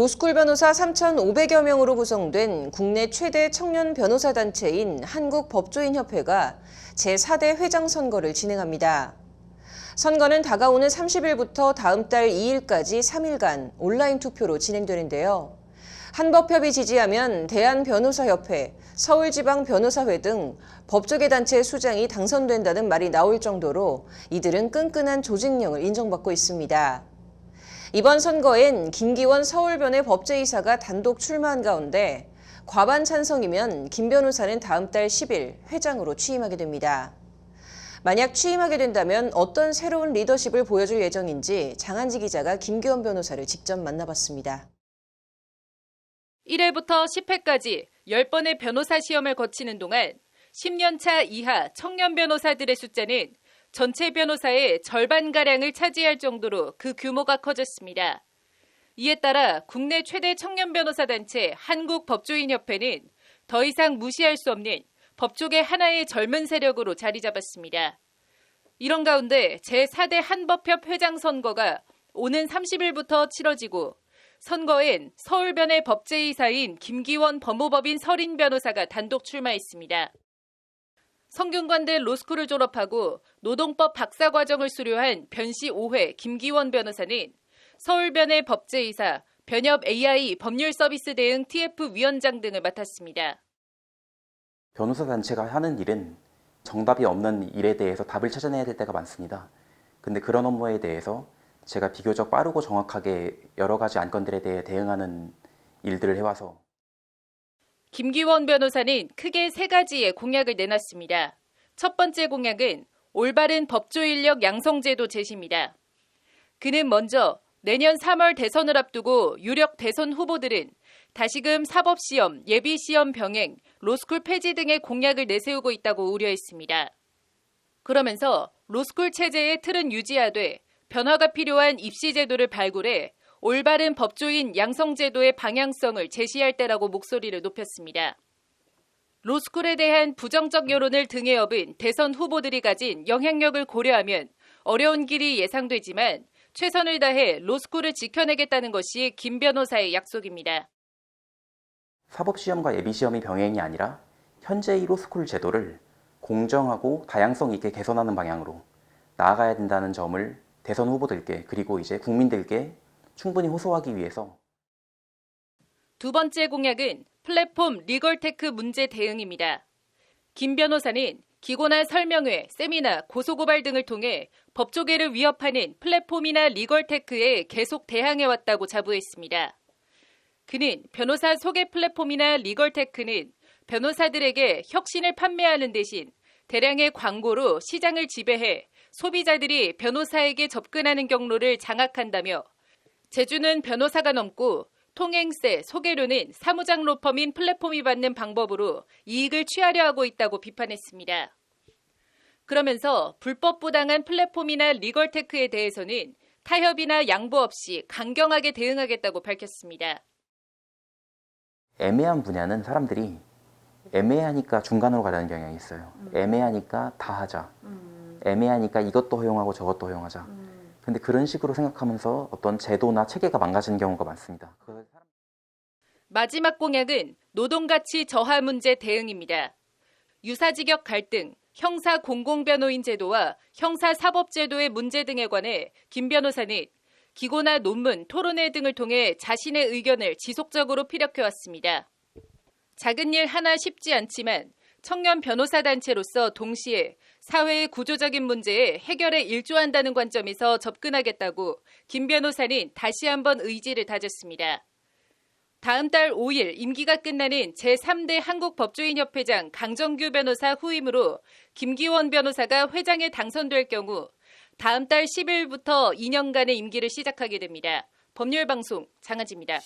로스쿨 변호사 3,500여 명으로 구성된 국내 최대 청년 변호사 단체인 한국법조인협회가 제4대 회장 선거를 진행합니다. 선거는 다가오는 30일부터 다음 달 2일까지 3일간 온라인 투표로 진행되는데요. 한법협이 지지하면 대한변호사협회, 서울지방변호사회 등 법조계 단체 수장이 당선된다는 말이 나올 정도로 이들은 끈끈한 조직력을 인정받고 있습니다. 이번 선거엔 김기원 서울변의 법제이사가 단독 출마한 가운데 과반 찬성이면 김 변호사는 다음 달 10일 회장으로 취임하게 됩니다. 만약 취임하게 된다면 어떤 새로운 리더십을 보여줄 예정인지 장한지 기자가 김기원 변호사를 직접 만나봤습니다. 1회부터 10회까지 10번의 변호사 시험을 거치는 동안 10년차 이하 청년 변호사들의 숫자는 전체 변호사의 절반가량을 차지할 정도로 그 규모가 커졌습니다. 이에 따라 국내 최대 청년 변호사 단체 한국법조인협회는 더 이상 무시할 수 없는 법조계 하나의 젊은 세력으로 자리 잡았습니다. 이런 가운데 제4대 한법협 회장 선거가 오는 30일부터 치러지고 선거엔 서울변의 법제이사인 김기원 법무법인 서린 변호사가 단독 출마했습니다. 성균관대 로스쿨을 졸업하고 노동법 박사과정을 수료한 변시 5회 김기원 변호사는 서울변의 법제이사, 변협 AI 법률서비스 대응 TF 위원장 등을 맡았습니다. 변호사 단체가 하는 일은 정답이 없는 일에 대해서 답을 찾아내야 될 때가 많습니다. 근데 그런 업무에 대해서 제가 비교적 빠르고 정확하게 여러 가지 안건들에 대해 대응하는 일들을 해와서 김기원 변호사는 크게 3가지의 공약을 내놨습니다. 첫 번째 공약은 올바른 법조 인력 양성제도 제시입니다. 그는 먼저 내년 3월 대선을 앞두고 유력 대선 후보들은 다시금 사법시험, 예비시험 병행, 로스쿨 폐지 등의 공약을 내세우고 있다고 우려했습니다. 그러면서 로스쿨 체제의 틀은 유지하되 변화가 필요한 입시제도를 발굴해 올바른 법조인 양성제도의 방향성을 제시할 때라고 목소리를 높였습니다. 로스쿨에 대한 부정적 여론을 등에 업은 대선 후보들이 가진 영향력을 고려하면 어려운 길이 예상되지만 최선을 다해 로스쿨을 지켜내겠다는 것이 김 변호사의 약속입니다. 사법시험과 예비시험이 병행이 아니라 현재의 로스쿨 제도를 공정하고 다양성 있게 개선하는 방향으로 나아가야 된다는 점을 대선 후보들께 그리고 이제 국민들께 충분히 호소하기 위해서 두 번째 공약은 플랫폼 리걸테크 문제 대응입니다. 김 변호사는 기고나 설명회, 세미나, 고소고발 등을 통해 법조계를 위협하는 플랫폼이나 리걸테크에 계속 대항해왔다고 자부했습니다. 그는 변호사 소개 플랫폼이나 리걸테크는 변호사들에게 혁신을 판매하는 대신 대량의 광고로 시장을 지배해 소비자들이 변호사에게 접근하는 경로를 장악한다며 제주는 변호사가 넘고 통행세, 소개료는 사무장 로펌인 플랫폼이 받는 방법으로 이익을 취하려 하고 있다고 비판했습니다. 그러면서 불법 부당한 플랫폼이나 리걸테크에 대해서는 타협이나 양보 없이 강경하게 대응하겠다고 밝혔습니다. 애매한 분야는 사람들이 애매하니까 중간으로 가려는 경향이 있어요. 애매하니까 다 하자. 애매하니까 이것도 허용하고 저것도 허용하자. 근데 그런 식으로 생각하면서 어떤 제도나 체계가 망가지는 경우가 많습니다. 마지막 공약은 노동가치 저하 문제 대응입니다. 유사직역 갈등, 형사 공공변호인 제도와 형사사법제도의 문제 등에 관해 김 변호사는 기고나 논문, 토론회 등을 통해 자신의 의견을 지속적으로 피력해왔습니다. 작은 일 하나 쉽지 않지만 청년 변호사 단체로서 동시에 사회의 구조적인 문제에 해결에 일조한다는 관점에서 접근하겠다고 김 변호사는 다시 한번 의지를 다졌습니다. 다음 달 5일 임기가 끝나는 제3대 한국법조인협회장 강정규 변호사 후임으로 김기원 변호사가 회장에 당선될 경우 다음 달 10일부터 2년간의 임기를 시작하게 됩니다. 법률방송 장한지입니다.